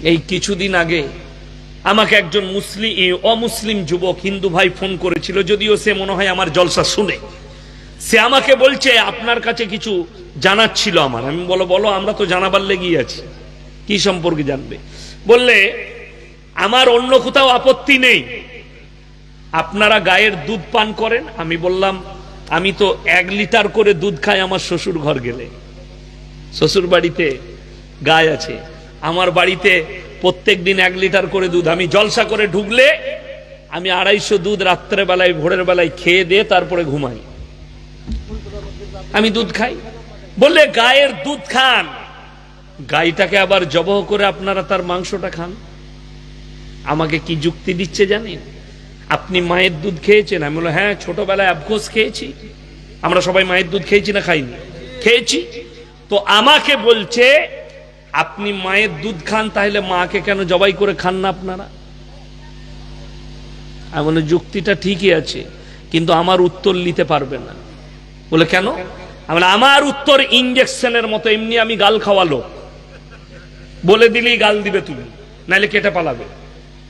এই কিছুদিন আগে আমাকে একজন অমুসলিম যুবক হিন্দু ভাই ফোন করেছিল, যদিও সে মনে হয় আমার জলসা শুনে। সে আমাকে বলছে আপনার কাছে কিছু জানার ছিল আমার। আমি বলো আমরা তো জানাবার লেগেই আছি। কি সম্পর্কে জানবে? বললে আমার অন্য কোথাও আপত্তি নেই, আপনারা গায়ের দুধ পান করেন। আমি বললাম আমি তো 1 লিটার করে দুধ খাই আমার শ্বশুর ঘর গেলে। শ্বশুর বাড়িতে গায় আছে, আমার বাড়িতে প্রত্যেক দিন 1 লিটার করে দুধ। আমি জলসা করে ঢুকলে আমি 250 দুধ রাত্রে বেলায় ভোরের বেলায় খেয়ে দিয়ে তারপরে ঘুমাই। আমি দুধ খাই। বললে গায়ের দুধ খান, গাইটাকে আবার জবহ করে আপনারা তার মাংসটা খান। আমাকে কি যুক্তি দিচ্ছে জানেন? আপনি মায়ের দুধ খেয়েছেন? আমি বললাম হ্যাঁ, ছোটবেলায় আফকোর্স খেয়েছি। আমরা সবাই মায়ের দুধ খেয়েছি না খাইনি? খেয়েছি। তো আমাকে বলছে আপনি মায়ের দুধ খান, তাহলে মাকে কেন জবাই করে খান না আপনারা? আমি বলি যুক্তিটা ঠিকই আছে, কিন্তু আমার উত্তর নিতে পারবে না। বলে কেন? আমার উত্তর ইঞ্জেকশনের মতো, এমনি আমি গাল খাওয়ালো, বলে দিলেই গাল দিবে তুমি, নাইলে কেটে পালাবে।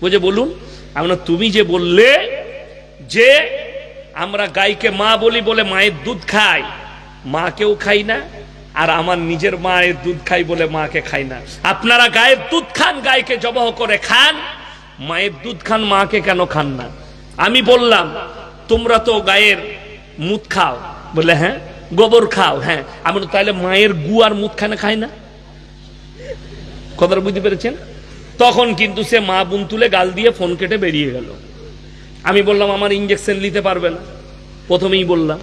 বুঝে বলুন। আমরা তুমি যে বললে যে আমরা গাইকে মা বলি বলে মায়ের দুধ খাই, মাকেও খাই না, আর আমার নিজের মায়ের দুধ খাই বলে মাকে খাই না। আপনারা গায়ের দুধ খান, গাইকে জবহ করে খান, মায়ের দুধ খান, মাকে কেন খান না? আমি বললাম তোমরা তো গায়ের মুত খাও। বলে হ্যাঁ। গোবর খাও? হ্যাঁ। আমি তাহলে মায়ের গু আর মুত খাই না? কথাটা বুঝতে পেরেছেন? তখন কিন্তু সে মা বুন তুলে গাল দিয়ে ফোন কেটে বেরিয়ে গেল। আমি বললাম আমার ইঞ্জেকশন নিতে পারবে না। প্রথমেই বললাম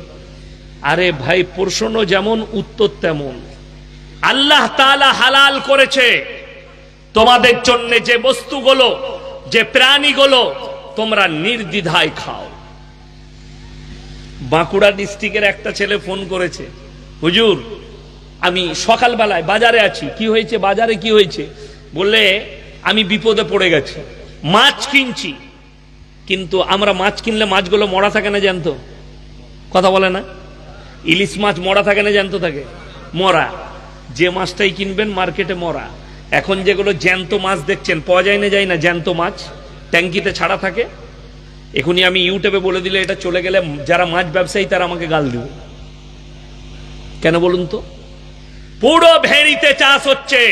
আরে ভাই, প্রশ্ন যেমন উত্তর তেমন। আল্লাহ তাআলা হালাল করেছে তোমাদের জন্য যে বস্তুগুলো, যে প্রাণীগুলো, তোমরা নির্দ্বিধায় খাও। বাঁকুড়া ডিস্ট্রিক্টের একটা ছেলে ফোন করেছে, হুজুর আমি সকালবেলায় বাজারে আছি। কি হয়েছে? বাজারে কি হয়েছে? বললে আমি বিপদে পড়ে গেছি, মাছ কিনছি, কিন্তু আমরা মাছ কিনলে মাছগুলো মরা থাকে না জানতো? কথা বলে না? ইলিশ মাছ মরা থাকে না জানতো? থাকে মরা। যে মাছটাই কিনবেন মার্কেটে মরা। এখন যেগুলো জ্যান্ত মাছ দেখছেন পাওয়া যায় না, যায় না, জ্যান্ত মাছ ট্যাঙ্কিতে ছাড়া থাকে। এখনই আমি ইউটিউবে বলে দিলে এটা চলে গেলে যারা মাছ ব্যবসায়ী তারা আমাকে গাল দিবে। কেন বলুন তো? পুরো ভেড়িতে চাষ হচ্ছে।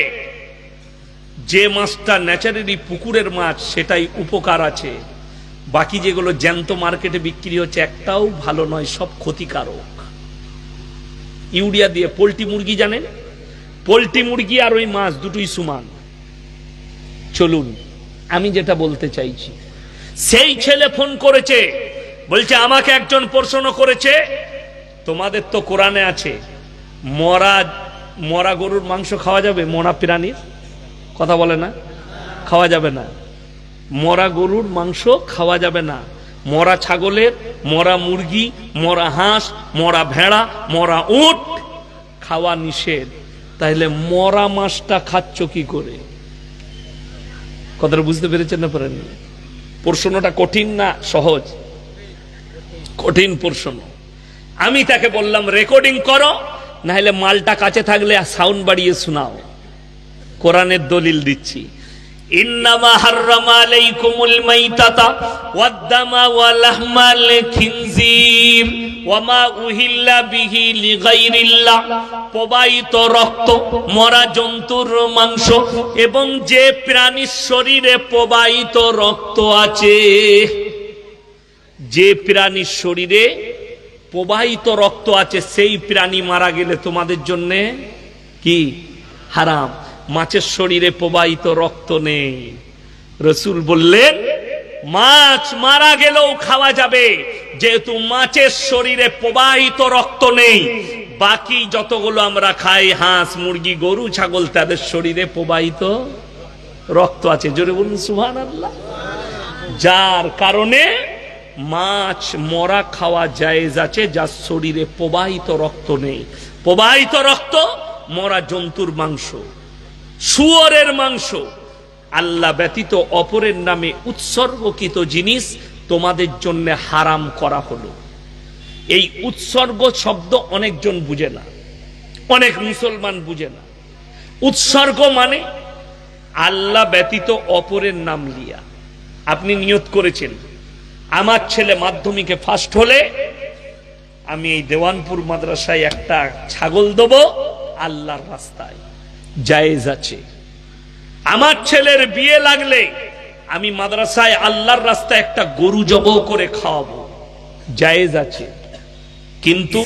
যে মাছটা ন্যাচারালি পুকুরের মাছ সেটাই উপকার আছে, বাকি যেগুলো জ্যান্ত মার্কেটে বিক্রি হচ্ছে একটাও ভালো নয়, সব ক্ষতিকারক। ইউরিয়া দিয়ে। পোল্ট্রি মুরগি জানেন? পোল্ট্রি মুরগি আর ওই মাছ দুটোই সমান। চলুন, আমি যেটা বলতে চাইছি, সেই ছেলে ফোন করেছে, বলছে আমাকে একজন প্রশ্ন করেছে, তোমাদের তো কোরআনে আছে মরা গরুর মাংস খাওয়া যাবে? মরা প্রাণীর কথা বলে না? খাওয়া যাবে না। মরা গরুর মাংস খাওয়া যাবে না। মরা ছাগলের, মরা মুরগি, মরা হাঁস, মরা ভেড়া, মরা উট খাওয়া নিষেধ। তাহলে মরা মাছটা খাচ্ছ কি করে? কথাটা বুঝতে পেরেছেন না পারেননি? প্রশ্নটা কঠিন না সহজ? কঠিন প্রশ্ন। আমি তাকে বললাম রেকর্ডিং করো, না হলে মালটা কাছে থাকলে সাউন্ড বাড়িয়ে শোনাও। কোরআনের দলিল দিচ্ছি। ইন্নামা হাররামা আলাইকুমুল মাইতাতা ওয়াদ-দামা ওয়া লাহমাল খিনজির ওয়া মা উহিল্লা বিহি লিগাইরিল্লাহ। প্রবাহিত রক্ত, মরা জন্তুর মাংস এবং যে প্রাণীর শরীরে প্রবাহিত রক্ত আছে, যে প্রাণীর শরীরে প্রবাহিত রক্ত আছে সেই প্রাণী মারা গেলে তোমাদের জন্য কি? হারাম। মাছের শরীরে প্রবাহিত রক্ত নেই। রাসূল বললেন মাছ মারা গেলেও খাওয়া যাবে, যেহেতু মাছের শরীরে প্রবাহিত রক্ত নেই। বাকি যতগুলো আমরা খাই, হাঁস, মুরগি, গরু, ছাগল, তাদের শরীরে প্রবাহিত রক্ত আছে। জোরে বলুন সুবহানাল্লাহ। যার কারণে মাছ মরা খাওয়া জায়েজ আছে, যার শরীরে প্রবাহিত রক্ত নেই। প্রবাহিত রক্ত মরা জন্তুর মাংস, শুয়োরের মাংস, আল্লাহ ব্যতীত অপরের নামে উৎসর্গকৃত জিনিস তোমাদের জন্য হারাম করা হলো। এই উৎসর্গ শব্দ অনেকজন বুঝে না, অনেক মুসলমান বুঝে না। উৎসর্গ মানে আল্লাহ ব্যতীত অপরের নাম লিয়া। আপনি নিয়ত করেছেন আমার ছেলে মাধ্যমিকে ফার্স্ট হলে আমি এই দেওয়ানপুর মাদ্রাসায় একটা ছাগল দেব আল্লাহর রাস্তায়, জায়েজ আছে। আমার ছেলের বিয়ে লাগলে আমি মাদ্রাসায় আল্লাহর রাস্তায় একটা গরু জবাই করে খাওয়াবো, জায়েজ আছে। কিন্তু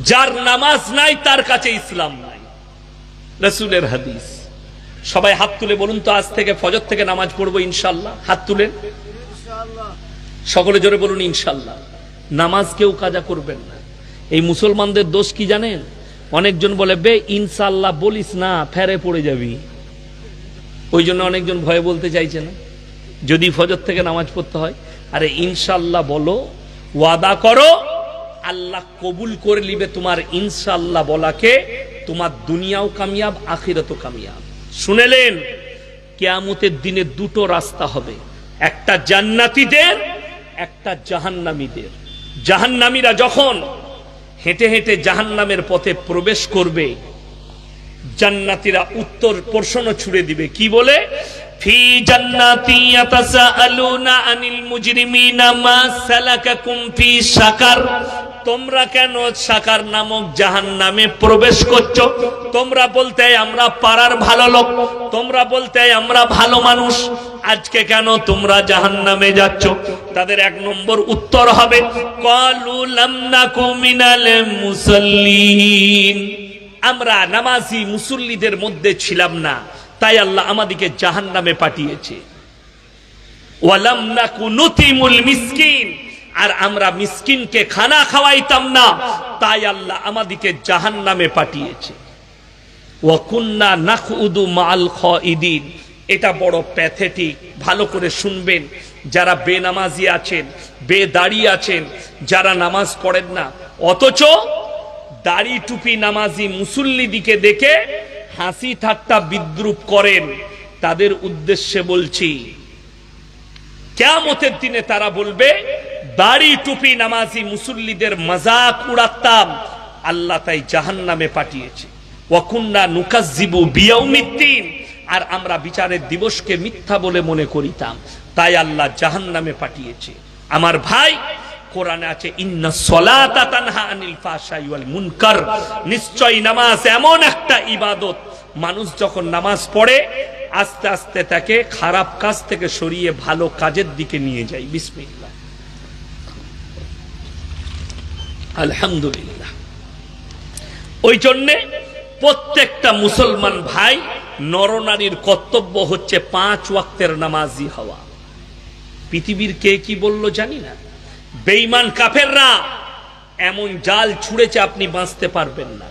যার নামাজ নাই তার কাছে ইসলাম নাই, রাসূলের হাদিস। সবাই হাত তুলে বলুন তো, আজ থেকে ফজর থেকে নামাজ পড়বো ইনশাআল্লাহ। হাত তুলেন, সকলে জোরে বলুন ইনশাআল্লাহ। নামাজ কেউ কাজা করবেন না। এই মুসলমানদের দোষ কি জানেন? অনেকজন বলে বে ইনশাআল্লাহ বলিস না, ফেরে পড়ে যাবি। ওই জন্য অনেকজন ভয়ে বলতে চাইছে না যদি ফজর থেকে নামাজ পড়তে হয়। আরে ইনশাআল্লাহ বলো, ওয়াদা করো, আল্লাহ কবুল করে নিবে তোমার ইনশাআল্লাহ বলাকে। তোমার দুনিয়াও কামিয়াব, আখিরাতও কামিয়াব। শুনেলেন, কিয়ামতের দিনে দুটো রাস্তা হবে, একটা জান্নাতীদের, একটা জাহান্নামীদের। জাহান্নামীরা যখন হেঁটে হেঁটে জাহান্নামের পথে প্রবেশ করবে, জান্নাতীরা উত্তর প্রশ্ন ছুড়ে দিবে, কি বলে? ফি জান্নাতি ইয়াতাসাআলুনা আনিল মুজরিমিনা মা সালাকাকুম ফি সাকার। তোমরা কেন সাকার নামক জাহান্নামে প্রবেশ করছো? তোমরা বলতে আমরা পাড়ার ভালো লোক, তোমরা বলতে আমরা ভালো মানুষ, আজকে কেন তোমরা জাহান্নামে যাচ্ছ? তাদের এক নম্বর উত্তর হবে, ক্বালু লাম নাকু মিনাল মুসাল্লিন। আমরা নামাজি মুসল্লিদের মধ্যে ছিলাম না, তাই আল্লাহ আমাদেরকে জাহান্নামে পাঠিয়েছে। ওয়ালাম নাকু নুতিমুল মিসকিন, আর আমরা মিসকিনকে খানা খাওয়াইতাম না, তাই আল্লাহ আমাদেরকে জাহান্নামে পাঠিয়েছে। ওয়া কুন্না নাখউদু মাআল খাইদিন। এটা বড় প্যাথেটিক, ভালো করে শুনবেন। যারা বেনামাজি আছেন, বেদাড়ি আছেন, যারা নামাজ পড়েন না, অথচ দাড়ি টুপি নামাজি মুসল্লি দিকে দেখে হাসি ঠাট্টা বিদ্রুপ করেন, তাদের উদ্দেশ্যে বলছি, কিয়ামতের দিনে তারা বলবে, দাড়ি টুপি নামাজি মুসল্লিদের মজাক উড়াতাম, আল্লাহ তাই জাহান্নামে পাঠিয়েছে। ওয়া কুন্না নুকাজ্জিবু বিয়াউমিদ্দিন, আর আমরা বিচারের দিবসকে মিথ্যা বলে মনে করিতাম, তাই আল্লাহ জাহান্নামে পাঠিয়েছে। আমার ভাই, কোরআনে আছে ইন্নাস সালাতা তানহা আনিল ফাহশাই ওয়াল মুনকার। নিশ্চয়ই নামাজ এমন একটা ইবাদত, মানুষ যখন নামাজ পড়ে আস্তে আস্তে তাকে খারাপ কাজ থেকে সরিয়ে ভালো কাজের দিকে নিয়ে যায়। বিসমিল্লাহ, আলহামদুলিল্লাহ। ওই জন্যে প্রত্যেকটা মুসলমান ভাই, নরনারীর কর্তব্য হচ্ছে 5 ওয়াক্তের নামাজি হওয়া। পৃথিবীর কে কি বলল জানি না, বেঈমান কাফেররা এমন জাল ছুঁড়েছে আপনি বাঁচতে পারবেন না।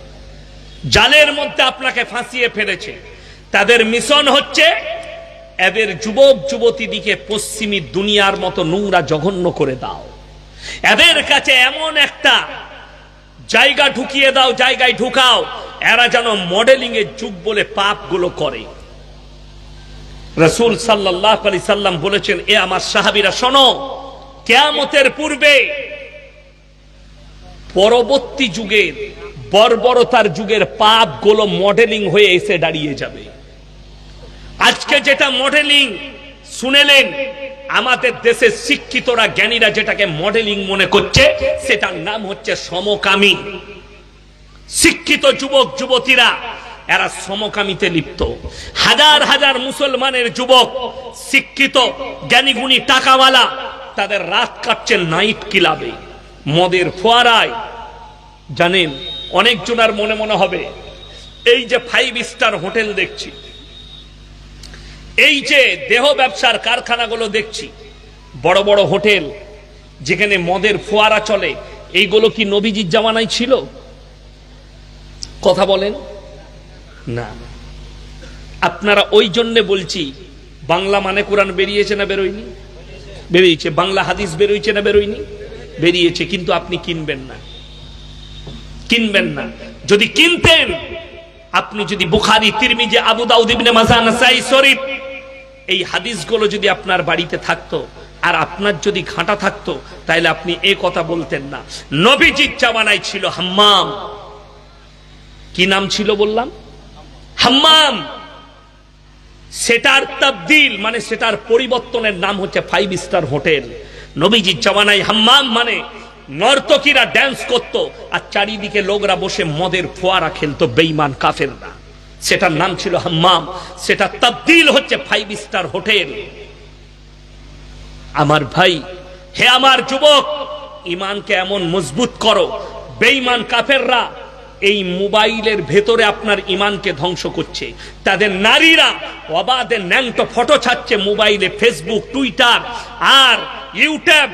জালের মধ্যে আপনাকে ফাঁসিয়ে ফেলেছে। তাদের মিশন হচ্ছে এদের যুবক যুবতীদিকে পশ্চিমী দুনিয়ার মতো নোংরা জঘন্য করে দাও। এদের কাছে এমন একটা জায়গা ঢুকিয়ে দাও, জায়গায় ঢুকাও, এরা যেন মডেলিং এর যুগ বলে পাপগুলো করে। রাসূল সাল্লাল্লাহু আলাইহি সাল্লাম বলেছেন, এ আমার সাহাবীরা শোনো, কিয়ামতের পূর্বে পরবর্তী যুগের বর্বরতার যুগের পাপগুলো মডেলিং হয়ে এসে দাঁড়িয়ে যাবে। আজকে যেটা মডেলিং শুনেলেন, আমাদের দেশের শিক্ষিতরা, জ্ঞানীরা যেটাকে মডেলিং মনে করছে, সেটার নাম হচ্ছে সমকামী। শিক্ষিত যুবক যুবতীরা এরা সমকামিতে লিপ্ত। হাজার হাজার মুসলমানের যুবক শিক্ষিত, জ্ঞানীগুণী, টাকাওয়ালা, তাদের রাত কাটছে নাইট ক্লাবে, মদের ফোয়ারায়। জানেন, অনেক জনার মনে মনে হবে, এই যে 5 স্টার হোটেল দেখছি, এই যে দেহ ব্যবসার কারখানাগুলো দেখছি, বড় বড় হোটেল যেখানে মদের ফোয়ারা চলে, এইগুলো কি নবীজির জামানায় ছিল? কথা বলেন না। আপনারা ওই জন্য বলছি, বাংলা মানে কোরআন বেরিয়েছে না বেরোয়নি? বেরিয়েছে। বাংলা হাদিস বেরোইছে না বেরোয়নি? বেরিয়েছে। কিন্তু আপনি কিনবেন না, কিনবেন না। যদি কিনতেন, আপনি যদি বুখারী, তিরমিজি, আবু দাউদ, ইবনে মাজাহ, নাসাই শরীফ, এই হাদিসগুলো যদি আপনার বাড়িতে থাকতো আর আপনার যদি ঘাঁটা থাকতো, তাহলে আপনি এই কথা বলতেন না। নবীজির জামানায় ছিল হাম্মাম। কি নাম ছিল বললাম? হাম্মাম। সেটার তাবদিল মানে সেটার পরিবর্তনের নাম হচ্ছে 5 স্টার হোটেল। নবীজির জামানায় হাম্মাম মানে নর্তকীরা ড্যান্স করত, আর চারিদিকে লোকরা বসে মদের ফোয়ারা খেলতো, বেঈমান কাফেররা। সেটার নাম ছিল হাম্মাম, সেটা তাবদিল হচ্ছে 5 স্টার হোটেল। আমার ভাই, হে আমার যুবক, ইমানকে এমন মজবুত করো, বেঈমান কাফেররা এই মোবাইলের ভেতরে আপনার ইমানকে ধ্বংস করছে। তাদের নারীরা অবাধে ন্যাংটো ফটো ছাড়ছে মোবাইলে, ফেসবুক, টুইটার আর ইউটিউব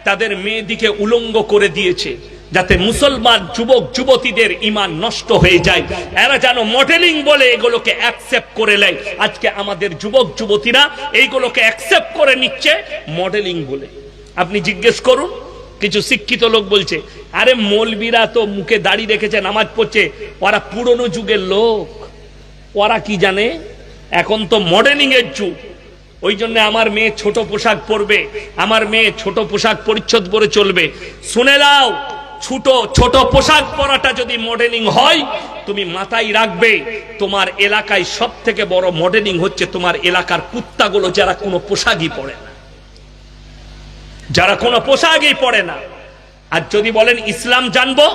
তাদের মেয়েদিকে উলঙ্গ করে দিয়েছে, যাতে মুসলমান যুবক যুবতীদের ইমান নষ্ট হয়ে যায়। এরা যেন মডেলিং বলে এগুলোকে অ্যাকসেপ্ট করে নেয়। আজকে আমাদের যুবক যুবতীরা এইগুলোকে অ্যাকসেপ্ট করে নিচ্ছে মডেলিং বলে। আপনি জিজ্ঞেস করুন, কিছু শিক্ষিত লোক বলছে, আরে মৌলবীরা তো মুখে দাড়ি রেখেছে, নামাজ পড়ছে, ওরা পুরনো যুগের লোক, ওরা কি জানে? এখন তো মডেলিং এর যুগ, ওই জন্য আমার মেয়ে ছোট পোশাক পরবে, আমার মেয়ে ছোট পোশাক পরিচ্ছদ পরে চলবে। শুনে নাও, ছোট পোশাক পরাটা যদি মডেলিং হয়, তুমি মাথায় রাখবে তোমার এলাকায় সব থেকে বড় মডেলিং হচ্ছে তোমার এলাকার কুত্তাগুলো, যারা কোনো পোশাকই পরে না, যারা কোনো পোশাকই পরে না। আর যদি বলেন ইসলাম জানবো,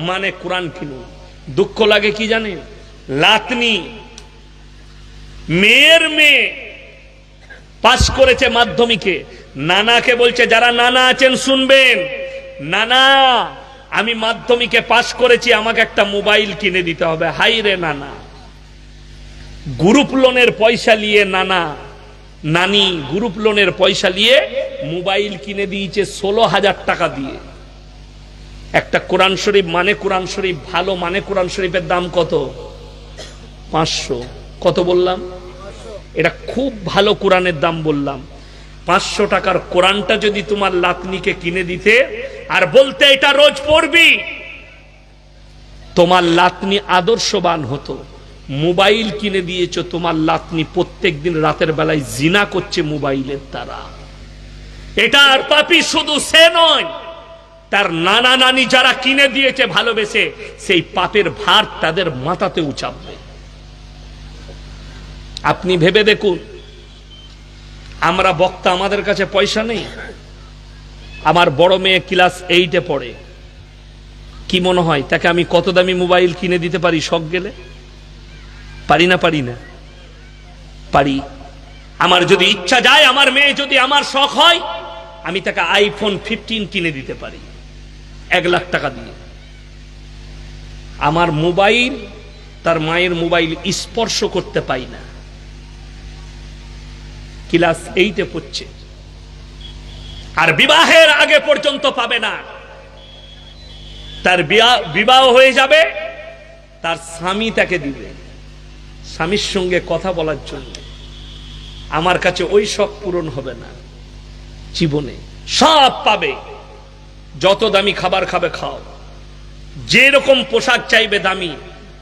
মানে কোরআন কিনুন। দুঃখ লাগে কি জানেন? লাতনি মেয়ের মেয়ে পাস করেছে মাধ্যমিকে, নানাকে বলছে, যারা নানা আছেন শুনবেন, নানা আমি মাধ্যমিকে পাস করেছি, আমাকে একটা মোবাইল কিনে দিতে হবে। হাই রে নানা, গ্রুপ লোনের পয়সা নিয়ে নানি গ্রুপ লোনের পয়সা নিয়ে মোবাইল কিনে দিয়েছে 16,000 টাকা দিয়ে। একটা কোরআন শরীফ মানে কোরআন শরীফ, ভালো মানে কোরআন শরীফের দাম কত? 500। কত বললাম? এটা খুব ভালো কোরআনের দাম বললাম। 500 টাকার কোরআনটা যদি তোমার লাতনিকে কিনে দিতে আর বলতে এটা রোজ পড়বি, তোমার লাতনি আদর্শবান হতো। মোবাইল কিনে দিয়েছো, তোমার লাতনি প্রত্যেকদিন রাতের বেলায় জিনা করছে মোবাইলের দ্বারা। এটা আর পাপী শুধু সে নয়, তার নানা নানি যারা কিনে দিয়েছে ভালোবেসে, সেই পাপের ভার তাদের মাথাতে উচাববে। আপনি ভেবে দেখুন, আমরা বক্তা, আমাদের কাছে পয়সা নেই। আমার বড় মেয়ে ক্লাস 8-এ পড়ে, কি মনে হয় তাকে আমি কত দামি মোবাইল কিনে দিতে পারি? শখ গেলে পারি না? পারি। আমার যদি ইচ্ছা যায়, আমার মেয়ে যদি আমার শখ হয়, আমি তাকে iPhone 15 কিনে দিতে পারি 1 লাখ টাকা দিয়ে। আমার মোবাইল তার মায়ের মোবাইল স্পর্শ করতে পাই না। ক্লাস 8-এ পড়ছে, আর বিবাহের আগে পর্যন্ত পাবে না। তার বিবাহ হয়ে যাবে, তার স্বামী তাকে দিবে, স্বামীর সঙ্গে কথা বলার জন্য। আমার কাছে ওই শখ পূরণ হবে না জীবনে। সব পাবে, যত দামি খাবার খাবে খাও, যে রকম পোশাক চাইবে দামি,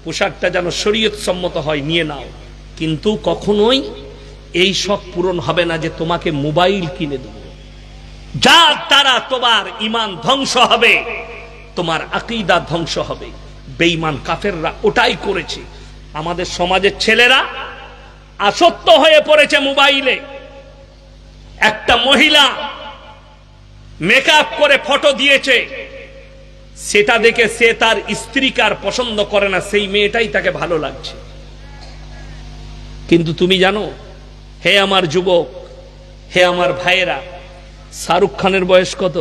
পোশাকটা যেন শরীয়ত সম্মত হয় নিয়ে নাও, কিন্তু কখনোই এই শখ পূরণ হবে না যে তোমাকে মোবাইল কিনে দেব। যার দ্বারা তোমার ঈমান ধ্বংস হবে, তোমার আকীদা ধ্বংস হবে। বেঈমান কাফেররা ওটাই করেছে। আমাদের সমাজের ছেলেরা আসক্ত হয়ে পড়েছে মোবাইলে। একটা মহিলা মেকআপ করে ফটো দিয়েছে, সেটা দেখে সে তার স্ত্রীকে আর পছন্দ করে না, সেই মেয়েটাই তাকে ভালো লাগছে। কিন্তু তুমি জানো, হে আমার যুবক, হে আমার ভাইয়েরা, শাহরুখ খানের বয়স কত?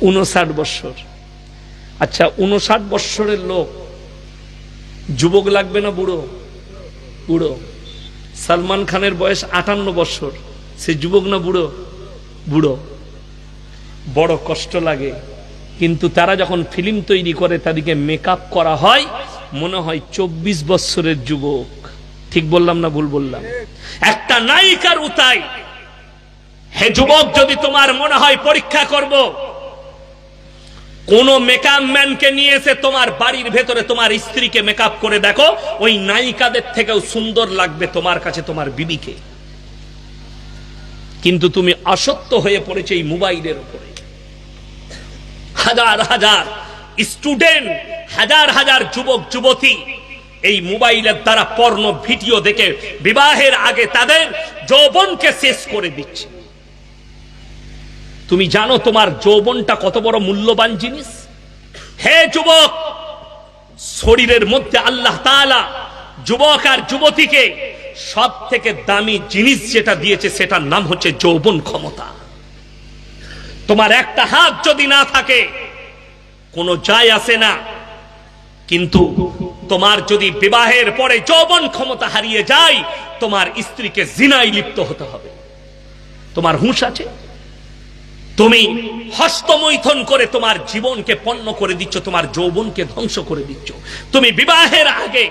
59 বছর। আচ্ছা, 59 বছরের লোক যুবক লাগবে না বুড়ো? বুড়ো। সালমান খানের বয়স 58 বছর, সে যুবক না বুড়ো? বুড়ো। বড় কষ্ট লাগে, কিন্তু তারা যখন ফিল্ম তৈরি করে, তাদেরকে মেকআপ করা হয়, মনে হয় 24 বছরের যুবক। ঠিক বললাম না ভুল বললাম? একটা নায়িকার উতাই। হে যুবক, যদি তোমার মনে হয় পরীক্ষা করব, কোন মেকআপ ম্যানকে নিয়ে এসে তোমার বাড়ির ভেতরে তোমার স্ত্রীকে মেকআপ করে দেখো, ওই নায়িকাদের থেকেও সুন্দর লাগবে তোমার কাছে তোমার বিবিকে। কিন্তু তুমি আসক্ত হয়ে পড়েছে এই মোবাইলের উপরে। হাজার হাজার স্টুডেন্ট, হাজার হাজার যুবক যুবতী এই মোবাইলের দ্বারা পর্ন ভিডিও দেখে বিবাহের আগে তাদের যৌবনকে শেষ করে দিচ্ছে। তুমি জানো তোমার যৌবনটা কত বড় মূল্যবান জিনিস? হে যুবক, শরীরের মধ্যে আল্লাহ তাআলা যুবক আর যুবতীকে সব থেকে দামি জিনিস যেটা দিয়েছে সেটার নাম হচ্ছে যৌবন ক্ষমতা। তোমার একটা হাত যদি না থাকে কোনো যায় আসে না, কিন্তু তোমার যদি বিবাহের পরে যৌবন ক্ষমতা হারিয়ে যায়, তোমার স্ত্রীকে জিনায় লিপ্ত হতে হবে। তোমার হুঁশ আছে? তুমি হস্তমৈথুন করে তোমার জীবনকে পণ্য করে দিচ্ছ, তোমার যৌবনকে ধ্বংস করে দিচ্ছ। তুমি বিবাহের আগে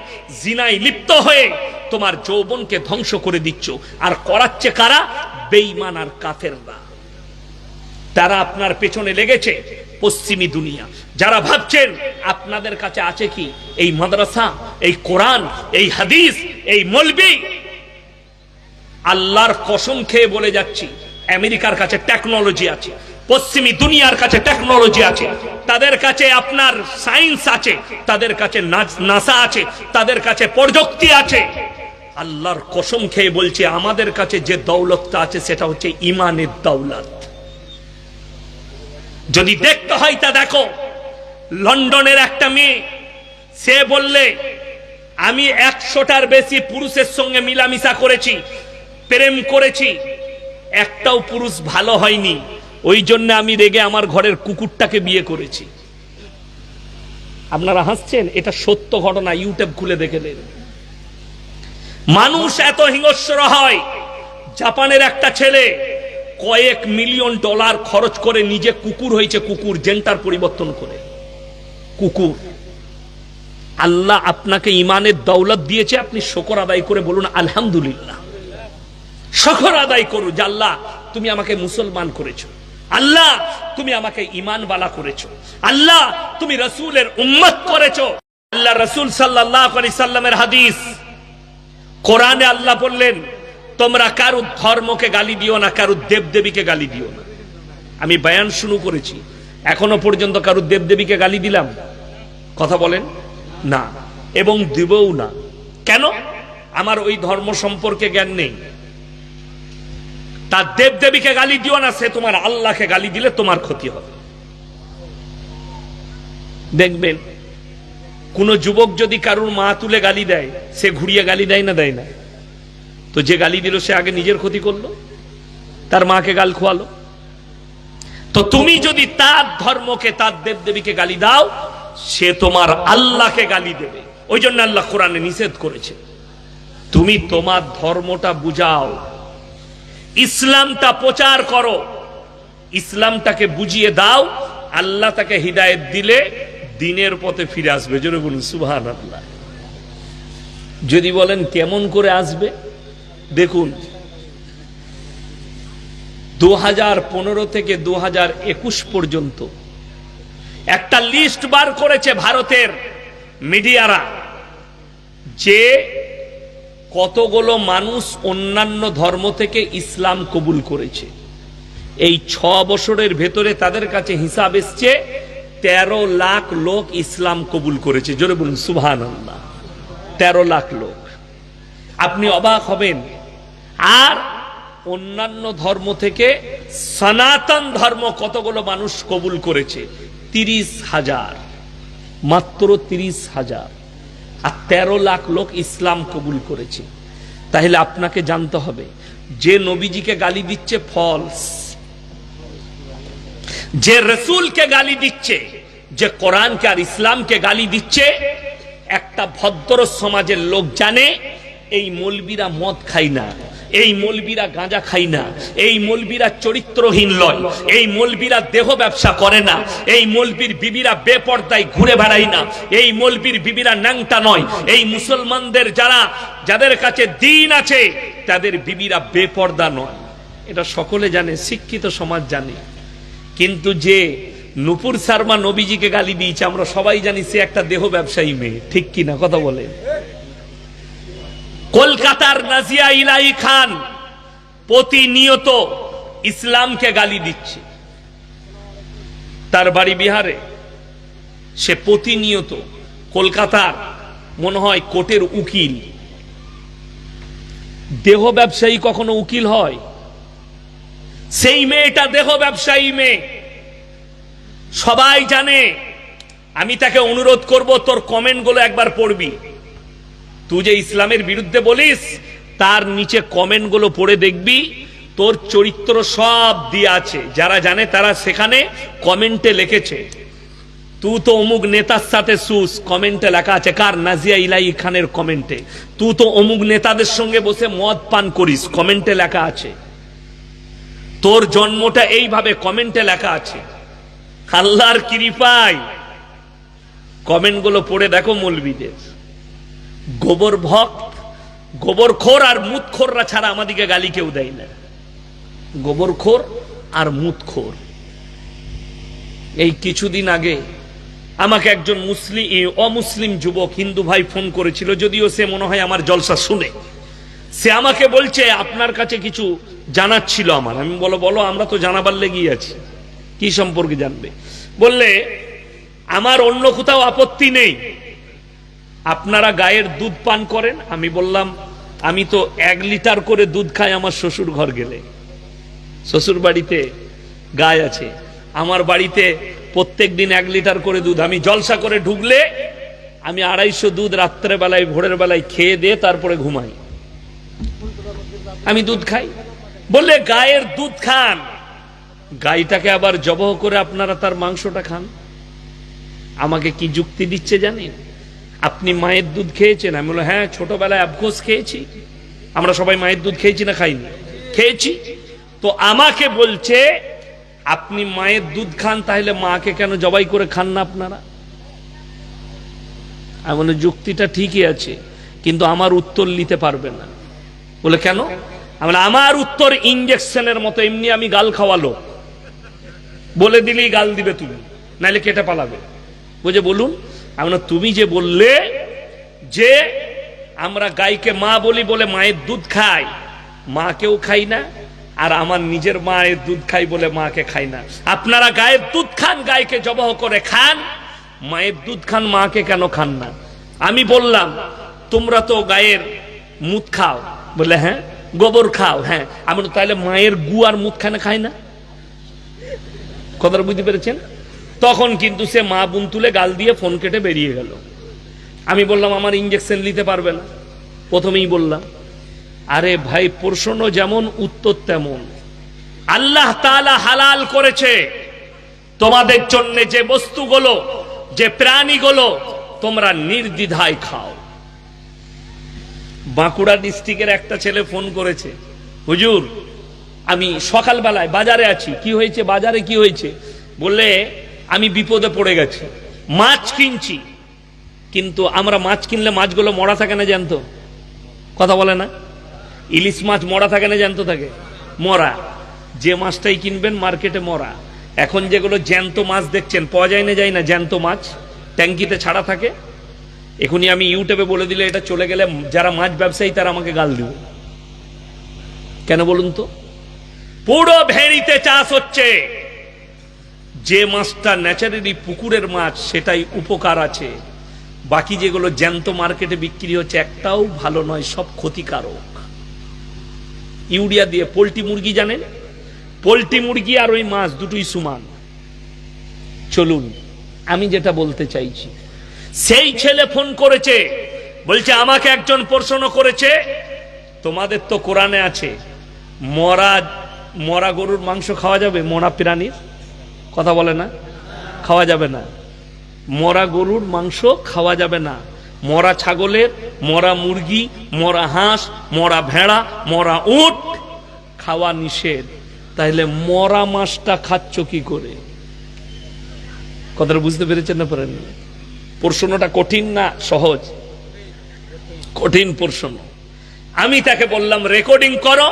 জিনায় লিপ্ত হয়ে তোমার যৌবনকে ধ্বংস করে দিচ্ছ। আর করাচ্ছে কারা? বেঈমান আর কাফেররা। তারা আপনার পেছনে লেগেছে, পশ্চিমী দুনিয়া। যারা ভাবছেন আপনাদের কাছে আছে কি এই মাদ্রাসা, এই কোরআন, এই হাদিস, এই মৌলবি, আল্লাহর কসম খেয়ে বলে যাচ্ছি, আমেরিকার কাছে টেকনোলজি আছে, পশ্চিমী দুনিয়ার কাছে টেকনোলজি আছে, তাদের কাছে আপনার সায়েন্স আছে, তাদের কাছে নাসা আছে, তাদের কাছে প্রযুক্তি আছে। আল্লাহর কসম খেয়ে বলছে আমাদের কাছে যে দৌলতটা আছে সেটা হচ্ছে ঈমানের দৌলত। যদি দেখতে হয় তা দেখো। লন্ডনের একটা মেয়ে, সে বললে আমি 100টার বেশি পুরুষের সঙ্গে মিলামিশা করেছি, প্রেম করেছি, একটাও পুরুষ ভালো হয়নি, ওই জন্য আমি রেগে আমার ঘরের কুকুরটাকে বিয়ে করেছি। আপনারা হাসছেন, এটা সত্য ঘটনা, ইউটিউব খুলে দেখে নেন। মানুষ এত হিংস্র হয়। জাপানের একটা ছেলে কয়েক মিলিয়ন ডলার খরচ করে নিজে কুকুর হয়েছে, কুকুর জেন্টার পরিবর্তন করে কুকুর। আল্লাহ আপনাকে ঈমানের দৌলত দিয়েছে, আপনি শুকর আদায় করে বলুন আলহামদুলিল্লাহ। শুকর আদায় করুন যে আল্লাহ তুমি আমাকে মুসলমান করেছো, আল্লাহ তুমি আমাকে ঈমানওয়ালা করেছো, আল্লাহ তুমি রাসূলের উম্মত করেছো। আল্লাহ রাসূল সাল্লাল্লাহু আলাইহি সাল্লামের হাদিস, কোরআনে আল্লাহ বললেন তোমরা কারো ধর্মকে গালি দিও না, কারো দেবদেবীকে গালি দিও না। আমি বয়ান শুরু করেছি, এখনো পর্যন্ত কারো দেবদেবীকে গালি দিলাম? কথা বলেন না, এবং দিবও না। কেন? আমার ওই ধর্ম সম্পর্কে জ্ঞান নেই। তার দেবদেবীকে গালি দিও না, সে তোমার আল্লাহকে গালি দিলে তোমার ক্ষতি হবে। দেখবেন কোন যুবক যদি কারোর মা তুলে গালি দেয়, সে ঘুরিয়ে গালি দেয় না? দেয় না। তো যে গালি দিল সে আগে নিজের ক্ষতি করলো, তার মাকে গাল খোয়ালো। তো তুমি যদি তার ধর্মকে, তার দেবদেবীকে গালি দাও, সে তোমার আল্লাহকে গালি দেবে। ওই জন্য আল্লাহ কোরআনে নিষেধ করেছে। তুমি তোমার ধর্মটা বুঝাও, ইসলামটা প্রচার করো, ইসলামটাকে বুঝিয়ে দাও, আল্লাহ তাকে হিদায়েত দিলে দিনের পথে ফিরে আসবে। জোরে বলুন সুবহানাল্লাহ। যদি বলেন কেমন করে আসবে, দেখুন 2015 থেকে 2021 পর্যন্ত একটা লিস্ট বার করেছে ভারতের মিডিয়ারা, যে কতগুলো মানুষ অন্যান্য ধর্ম থেকে ইসলাম কবুল করেছে। এই 6 বছরের ভেতরে তাদের কাছে হিসাব এসছে 13 লাখ লোক ইসলাম কবুল করেছে। জোরে বলুন সুবহানাল্লাহ। 13 লাখ লোক। আপনি অবাক হবেন। আর অন্যান্য ধর্ম থেকে সনাতন ধর্ম কতগুলো মানুষ কবুল করেছে? 30,000, মাত্র 30,000। আর 13 লাখ লোক ইসলাম কবুল করেছে। তাহলে আপনাকে জানতে হবে, যে নবীজিকে গালি দিচ্ছে ফলস, যে রসুলকে গালি দিচ্ছে, যে কোরআনকে আর ইসলামকে গালি দিচ্ছে, একটা ভদ্র সমাজের লোক জানে এই মৌলবীরা মদ খায় না, এই মৌলবীরা গাঁজা খায় না, এই মৌলবীরা চরিত্রহীন লয়, এই মৌলবীরা দেহ ব্যবসা করে না, এই মৌলবীর বিবিরা বেপর্দায় ঘুরে বেড়ায় না, এই মৌলবীর বিবিরা ন্যাংটা নয়, এই মুসলমানদের যাদের কাছে দিন আছে তাদের বিবিরা বেপর্দা নয়। এটা সকলে জানে, শিক্ষিত সমাজ জানে। কিন্তু যে নূপুর শর্মা নবীজিকে গালি দিয়েছে, আমরা সবাই জানি সে একটা দেহ ব্যবসায়ী মেয়ে। ঠিক কিনা কথা বলে? কলকাতার নাজিয়া ইলাহি খান প্রতিনিয়ত ইসলামকে গালি দিচ্ছে। তার বাড়ি বিহারে, সে প্রতিনিয়ত কলকাতার মনে হয় কোর্টের উকিল। দেহ ব্যবসায়ী কখনো উকিল হয়? সেই মেয়েটা দেহ ব্যবসায়ী মেয়ে, সবাই জানে। আমি তাকে অনুরোধ করব, তোর কমেন্টগুলো একবার পড়বি। তুই যে ইসলামের বিরুদ্ধে বলিস, তার নিচে কমেন্টগুলো পড়ে দেখবি, তোর চরিত্র সব দিয়ে আছে। যারা জানে তারা সেখানে কমেন্টে লিখেছে, তুই তো অমুক নেতার সাথে সুস, কমেন্টে লেখা আছে। কার? নাজিয়া ইলাহি খানের কমেন্টে। তুই তো অমুক নেতাদের সঙ্গে বসে মদ পান করিস, কমেন্টে লেখা আছে। তোর জন্মটা এইভাবে, কমেন্টে লেখা আছে। আল্লাহর কৃপায় কমেন্টগুলো পড়ে দেখো মৌলবীদের। গোবর ভক্ত, গোবরখোর আর মুতখোররা ছাড়া আমাদিকে গালি কেউ দেয় না। গোবরখোর আর মুতখোর। এই কিছুদিন আগে আমাকে একজন অমুসলিম যুবক হিন্দু ভাই ফোন করেছিল, যদিও সে মনে হয় আমার জলসা শুনে। সে আমাকে বলছে, আপনার কাছে কিছু জানার ছিল আমার। আমি বলো, আমরা তো জানাবার লেগেই আছি। কি সম্পর্কে জানবে? বললে, আমার অন্য কোথাও আপত্তি নেই, আপনারা গায়ের দুধ পান করেন। আমি বললাম, আমি তো 1 লিটার করে দুধ খাই আমার শ্বশুর ঘর গেলে। শ্বশুর বাড়িতে গায় আছে, আমার বাড়িতে প্রত্যেক দিন 1 লিটার করে দুধ। আমি জলসা করে ঢুকলে আমি 250 দুধ রাত্রে বেলায় ভোরের বেলায় খেয়ে দিয়ে তারপরে ঘুমাই। আমি দুধ খাই। বললে, গায়ের দুধ খান, গাইটাকে আবার জবহ করে আপনারা তার মাংসটা খান। আমাকে কি যুক্তি দিচ্ছে জানেন? আপনি মায়ের দুধ খেয়েছেন? আমি বললাম, হ্যাঁ, ছোটবেলায় আফঘোষ খেয়েছি। আমরা সবাই মায়ের দুধ খেয়েছি না খাইনি? খেয়েছি। তো আমাকে বলছে, আপনি মায়ের দুধ খান, তাহলে মাকে কেন জবাই করে খান না আপনারা? আমি বলি, যুক্তিটা ঠিকই আছে, কিন্তু আমার উত্তর নিতে পারবে না। বলে, কেন? আমার উত্তর ইঞ্জেকশনের মতো, এমনি আমি গাল খাওয়ালো, বলে দিলেই গাল দিবে তুমি, নাহলে কেটে পালাবে। বুঝে বলুন। তুমি যে বললে যে আমরা গাইকে মা বলি বলে মায়ের দুধ খাই, মাকেও খাই না, আর আমার নিজের মায়ের দুধ খাই বলে মাকে খাই না। আপনারা গায়ের দুধ খান, গাইকে জবাহ করে খান, মায়ের দুধ খান, মাকে কেন খান না? আমি বললাম, তোমরা তো গায়ের মুত খাও। বলে, হ্যাঁ। গোবর খাও? হ্যাঁ। আমি তাহলে মায়ের গু আর মুত খানা খাই না? কথাটা বুঝতে পেরেছেন? তখন কিন্তু সে মা বোন তুলে গাল দিয়ে ফোন কেটে বেরিয়ে গেল। আমি বললাম, আমার ইঞ্জেকশন নিতে পারবে না। প্রথমেই বললাম, আরে ভাই, প্রশ্ন যেমন উত্তর তেমন। আল্লাহ তাআলা হালাল করেছে তোমাদের জন্য যে বস্তুগুলো, যে প্রাণীগুলো, তোমরা নির্দ্বিধায় খাও। বাঁকুড়া ডিস্ট্রিক্টের একটা ছেলে ফোন করেছে, হুজুর আমি সকালবেলায় বাজারে আছি। কি হয়েছে? বাজারে কি হয়েছে? বললে, আমি বিপদে পড়ে গেছি, মাছ কিনছি, কিন্তু আমরা মাছ কিনলে মাছগুলো মরা থাকে না জ্যান্ত? কথা বলে না? ইলিশ মাছ মরা থাকে না জ্যান্ত থাকে? মরা। যে মাছটাই কিনবেন মার্কেটে মরা। এখন যেগুলো জ্যান্ত মাছ দেখছেন, পাওয়া যায় না, যায় না, জ্যান্ত মাছ ট্যাঙ্কিতে ছাড়া থাকে। এখনই আমি ইউটিউবে বলে দিলে, এটা চলে গেলে যারা মাছ ব্যবসায়ী তারা আমাকে গাল দিবে। কেন বলুন তো? পুরো ভেড়িতে চাষ হচ্ছে। যে মাছটা ন্যাচারালি পুকুরের মাছ, সেটাই উপকার আছে। বাকি যেগুলো জ্যান্ত মার্কেটে বিক্রি হচ্ছে, একটাও ভালো নয়, সব ক্ষতিকারক। ইউরিয়া দিয়ে। পোল্ট্রি মুরগি জানেন? পোল্ট্রি মুরগি আর ওই মাছ দুটোই সমান। চলুন, আমি যেটা বলতে চাইছি, সেই ছেলে ফোন করেছে, বলছে আমাকে একজন প্রশ্ন করেছে, তোমাদের তো কোরআনে আছে মরা গরুর মাংস খাওয়া যাবে? মরা প্রাণীর কথা বলে না? খাওয়া যাবে না। মরা গরুর মাংস খাওয়া যাবে না। মরা ছাগলের, মরা মুরগি, মরা হাঁস, মরা ভেড়া, মরা উট খাওয়া নিষেধ। তাহলে মরা মাছটা খাচ্ছ কি করে? কথাটা বুঝতে পেরেছেন না পারেন? প্রশ্নটা কঠিন না সহজ? কঠিন প্রশ্ন। আমি তাকে বললাম, রেকর্ডিং করো,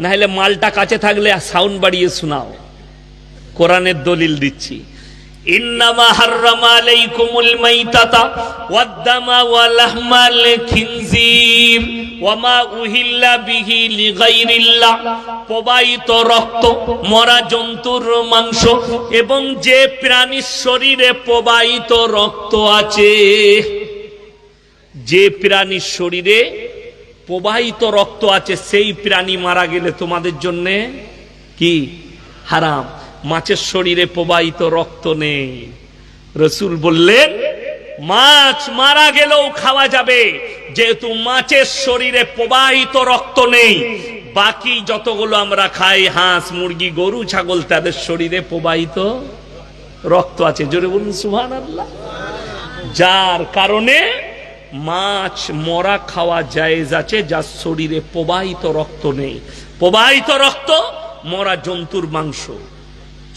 না হলে মালটা কাছে থাকলে সাউন্ড বাড়িয়ে শোনাও। কোরআনের দলিল দিচ্ছি। ইন্নামা হাররামা আলাইকুমুল মাইতাতা ওয়াদ-দামা ওয়া লাহমাল খিনজির ওয়া মা উহিল্লা বিহি লিগাইরিল্লাহ। প্রবাহিত রক্ত, মরা জন্তুর মাংস এবং যে প্রাণীর শরীরে প্রবাহিত রক্ত আছে, যে প্রাণীর শরীরে প্রবাহিত রক্ত আছে সেই প্রাণী মারা গেলে তোমাদের জন্য কি হারাম। মাছের শরীরে প্রবাহিত রক্ত নেই। রাসূল বললেন মাছ মারা গেলেও খাওয়া যাবে, যেহেতু মাছের শরীরে প্রবাহিত রক্ত নেই। বাকি যতগুলো আমরা খাই, হাঁস, মুরগি, গরু, ছাগল, তাদের শরীরে প্রবাহিত রক্ত আছে। জোরে বলুন সুবহানাল্লাহ। যার কারণে মাছ মরা খাওয়া জায়েজ আছে, যার শরীরে প্রবাহিত রক্ত নেই। প্রবাহিত রক্ত মরা জন্তুর মাংস,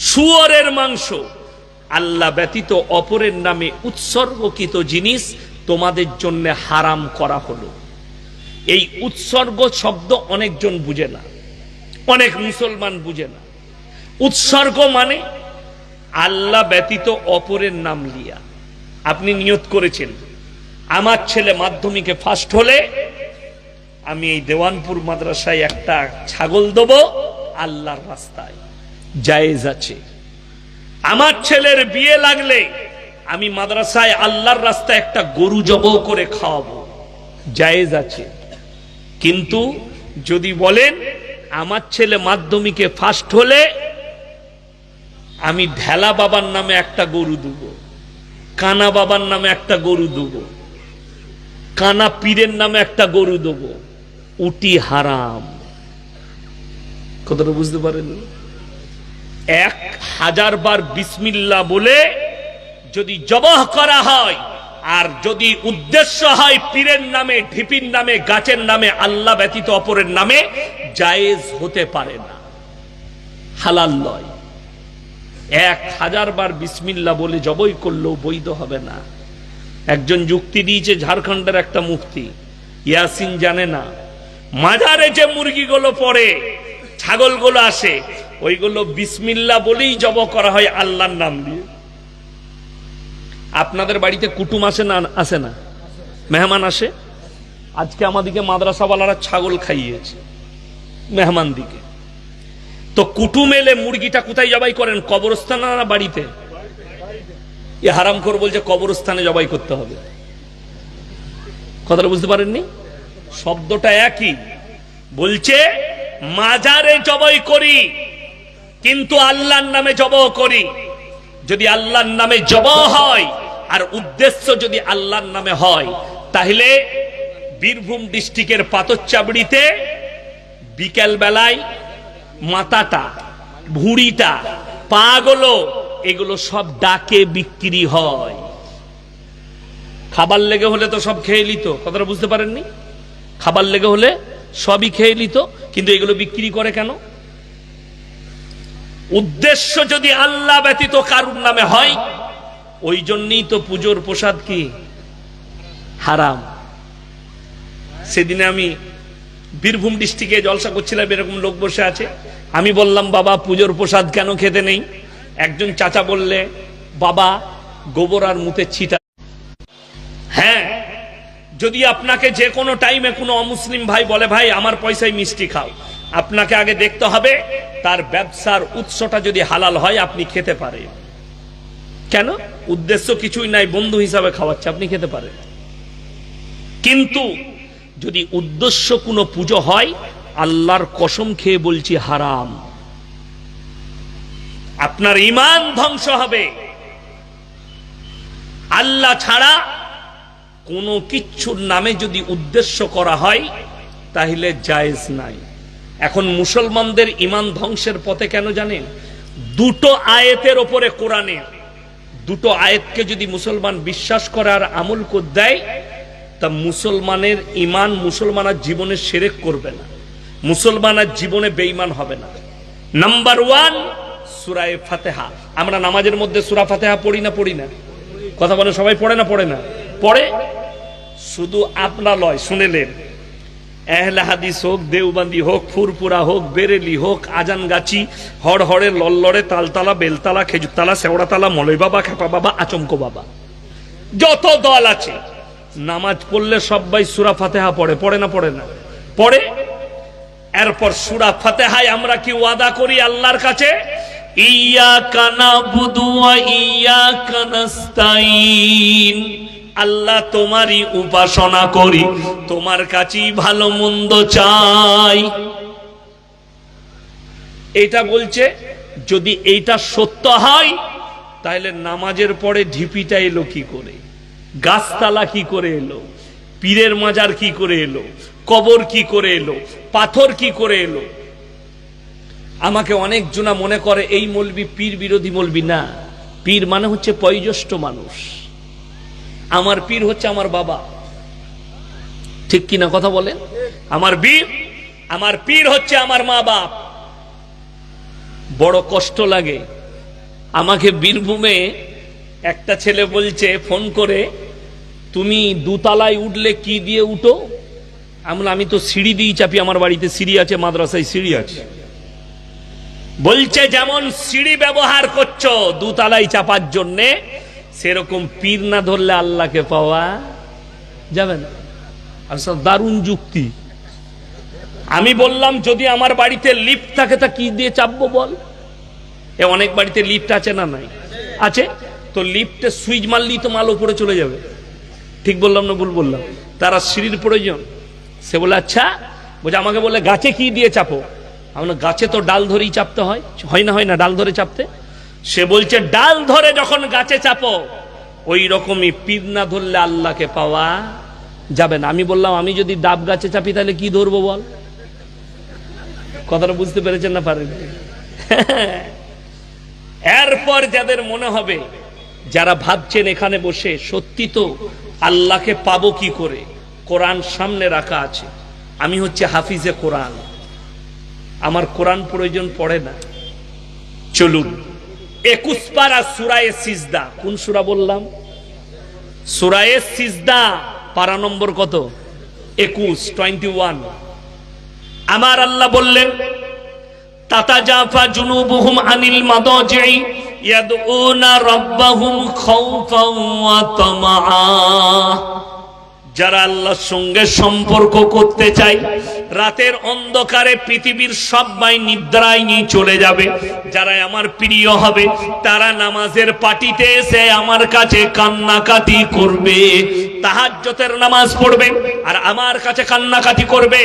শুয়োরের মাংস, আল্লাহ ব্যতীত অপরের নামে উৎসর্গকৃত জিনিস তোমাদের জন্য হারাম করা হলো। এই উৎসর্গ শব্দ অনেকজন বুঝে না, অনেক মুসলমান বুঝে না। উৎসর্গ মানে আল্লাহ ব্যতীত অপরের নাম লিয়া। আপনি নিয়ত করেছেন আমার ছেলে মাধ্যমিকে ফার্স্ট হলে আমি এই দেওয়ানপুর মাদ্রাসায় একটা ছাগল দেব আল্লাহর রাস্তায়, জায়েজ আছে। আমার ছেলের বিয়ে লাগলে আমি মাদ্রাসায় আল্লাহর রাস্তায় একটা গরু জবাহ করে খাওয়াবো, জায়েজ আছে। কিন্তু যদি বলেন আমার ছেলে মাধ্যমিকে ফার্স্ট হলে আমি ঢেলা বাবার নামে একটা গরু দেব, কানা বাবার নামে একটা গরু দেব, কানা পীরের নামে একটা গরু দেব, উটি হারাম। কথাটা বুঝতে পারেন? 1000 বার বিসমিল্লাহ বলে যদি জবাহ করা হয়, আর যদি উদ্দেশ্য হয় পীরের নামে, ঢিপির নামে, গাছের নামে, আল্লাহ ব্যতীত অপরের নামে, জায়েজ হতে পারে না, হালাল নয়। 1000 বার বিসমিল্লাহ বলে জবাই করলেও বৈধ হবে না। একজন যুক্তি দিয়েছে, ঝাড়খণ্ডের একটা মুফতি, ইয়াসিন জানে না, মাজারে যে মুরগিগুলো পড়ে, ছাগলগুলো আসে, ওইগুলো বিসমিল্লাহ বলেই জবাহ করা হয় আল্লাহর নাম দিয়ে। আপনাদের বাড়িতে কুটুম আসে না? আসে না? মেহমান আসে। আজকে আমাদিকে মাদ্রাসাওয়ালারা ছাগল খাইয়েছে মেহমান দিকে। তো কুটুম এলে মুরগিটা কোথায় জবাই করেন? কবরস্থানে না বাড়িতে? এ হারামখোর বলছে কবরস্থানে জবাই করতে হবে। কথাটা বুঝতে পারেননি? শব্দটা একই। বলছে মাজারে জবাই করি, কিন্তু আল্লাহর নামে জবাহ করি। যদি আল্লাহর নামে জবাহ হয় আর উদ্দেশ্য যদি আল্লাহর নামে হয়, তাহলে বীরভূম ডিস্ট্রিক্টের পাথরচাবড়িতে বিকেল বেলায় মাথাটা, ভুঁড়িটা, পাগুলো, এগুলো সব ডাকে বিক্রি হয়। খাবার লেগে হলে তো সব খেয়ে নিত। কথাটা বুঝতে পারেননি? খাবার লেগে হলে সবই খেয়ে নিত, কিন্তু এগুলো বিক্রি করে কেন? উদ্দেশ্য যদি আল্লাহ ব্যতীত কারুর নামে হয়, ওই জন্যই তো পুজোর প্রসাদ কি হারাম। সেদিনে আমি বীরভূম ডিস্ট্রিক্টে জলসা করছিলাম, এরকম লোক বসে আছে। আমি বললাম বাবা পুজোর প্রসাদ কেন খেতে নেই? একজন চাচা বললে বাবা গোবর আর মুতে ছিটা। হ্যাঁ, যদি আপনাকে যে কোনো টাইমে কোনো অমুসলিম ভাই বলে ভাই আমার পয়সায় মিষ্টি খাও, আপনাকে আগে দেখতে হবে তার ব্যবসার উৎসটা যদি হালাল হয় আপনি খেতে পারেন। কেন? উদ্দেশ্য কিছুই নাই, বন্ধু হিসাবে খাওয়াচ্ছে, আপনি খেতে পারেন। কিন্তু যদি উদ্দেশ্য কোনো পুজো হয়, আল্লাহর কসম খেয়ে বলছি হারাম। আপনার ঈমান ধ্বংস হবে। আল্লাহ ছাড়া কোনো কিচ্ছুর নামে যদি উদ্দেশ্য করা হয় তাহলে জায়েজ নাই। এখন মুসলমানদের ঈমান ধ্বংসের পথে কেন জানেন? দুটো আয়াতের ওপরে কোরআনে, দুটো আয়াতকে যদি মুসলমান বিশ্বাস করে আর আমল করে দেয়, তা মুসলমানের ঈমান, মুসলমানের জীবনে শিরক করবে না, মুসলমানের জীবনে বেঈমান হবে না। নাম্বার 1 সূরা ফাতিহা। আমরা নামাজের মধ্যে সূরা ফাতিহা পড়ি না? পড়ি না? কথা বলে সবাই পড়ে না? পড়ে না? পড়ে। শুধু আপনার লয়, শুনেলেন, আহলে হাদিস হোক, দেওবন্দি হোক, ফুরপুরা হোক, বেরেলি হোক, আজানগাছি, হড়হড়ে, লল্লড়ে, তালতলা, বেলতলা, খেজুরতলা, শেওড়াতলা, মলয় বাবা, খেপা বাবা, আচমকো বাবা, যত দল আছে, নামাজ পড়লে সবাই সূরা ফাতিহা পড়ে। পড়ে না? পড়ে না? পড়ে। এরপর সূরা ফাতিহায় আমরা কি ওয়াদা করি আল্লাহর কাছে? ইয়্যাকা না'বুদু ওয়া ইয়্যাকা নাস্তাঈন। আল্লাহ তোমারই উপাসনা করি, তোমার কাছেই ভালো মন্দ চাই। এটা বলছে যদি এইটা সত্য হয় তাহলে নামাজের পরে ঢিপিটা এলো কি করে, গাছতলা কি করে এলো, পীরের মাজার কি করে এলো, কবর কি করে এলো, পাথর কি করে এলো। আমাকে অনেক জনা মনে করে এই মৌলবি পীর বিরোধী মৌলবি। না, পীর মানে হচ্ছে বয়োজ্যেষ্ঠ মানুষ। আমার পীর হচ্ছে আমার বাবা, ঠিক কিনা কথা বলেন? আমার পীর হচ্ছে আমার মা বাপ। বড় কষ্ট লাগে আমাকে। বীরভূমে একটা ছেলে বলছে ফোন করে, তুমি দোতলায় উঠলে কি দিয়ে উঠো? আমি তো সিঁড়ি দিয়ে চাপি, আমার বাড়িতে সিঁড়ি আছে, মাদ্রাসায় সিঁড়ি আছে। বলছে যেমন সিঁড়ি ব্যবহার করছো দোতলায় চাপার জন্যে, সেরকম পীর না ধরলে আল্লাহকে পাওয়া যাবে না। আচ্ছা, দারুণ যুক্তি। আমি বললাম যদি আমার বাড়িতে লিফট থাকে তা কি দিয়ে চাপবো বল? অনেক বাড়িতে লিফট আছে না? নাই, আছে। তো লিফটে সুইচ মারলেই তো মাল উপরে চলে যাবে। ঠিক বললাম না ভুল বললাম? তারা সিঁড়ির প্রয়োজন। সে বলে আচ্ছা, বলছে আমাকে বলে গাছে কি দিয়ে চাপো? আমরা গাছে তো ডাল ধরেই চাপতে হয়, হয় না ডাল ধরে চাপতে? সে বলছে ডাল ধরে যখন গাছে চাপো ওই রকমই পীর না ধরলে আল্লাহকে পাওয়া যাবে না। আমি বললাম আমি যদি ডাব গাছে চাপি তাহলে কি ধরবো বল? কথাটা বুঝতে পেরেছেন না পারেন? এরপর যাদের মনে হবে, যারা ভাবছেন এখানে বসে সত্যি তো আল্লাহকে পাবো কি করে, কোরআন সামনে রাখা আছে, আমি হচ্ছে হাফিজে কোরআন, আমার কোরআন প্রয়োজন পড়ে না। চলুন 21 পারা সূরায়ে সিজদা। কোন সূরা বললাম? সূরায়ে সিজদা, পারা নম্বর কত? 21। আমার আল্লাহ বললেন তাতাজাফা জুনুবুহুম আনিল মাদাজি'i ইয়াদউনা রাব্বাহুম খাওফান ওয়া তামাআ। যারা আল্লাহর সঙ্গে সম্পর্ক করতে চায় রাতের অন্ধকারে পৃথিবীর সবাই নিদ্রায় নিয়ে চলে যাবে, যারা আমার প্রিয় হবে তারা নামাজের পাটিতে এসে আমার কাছে কান্নাকাটি করবে, তাহাজ্জুদের নামাজ পড়বে আর আমার কাছে কান্নাকাটি করবে।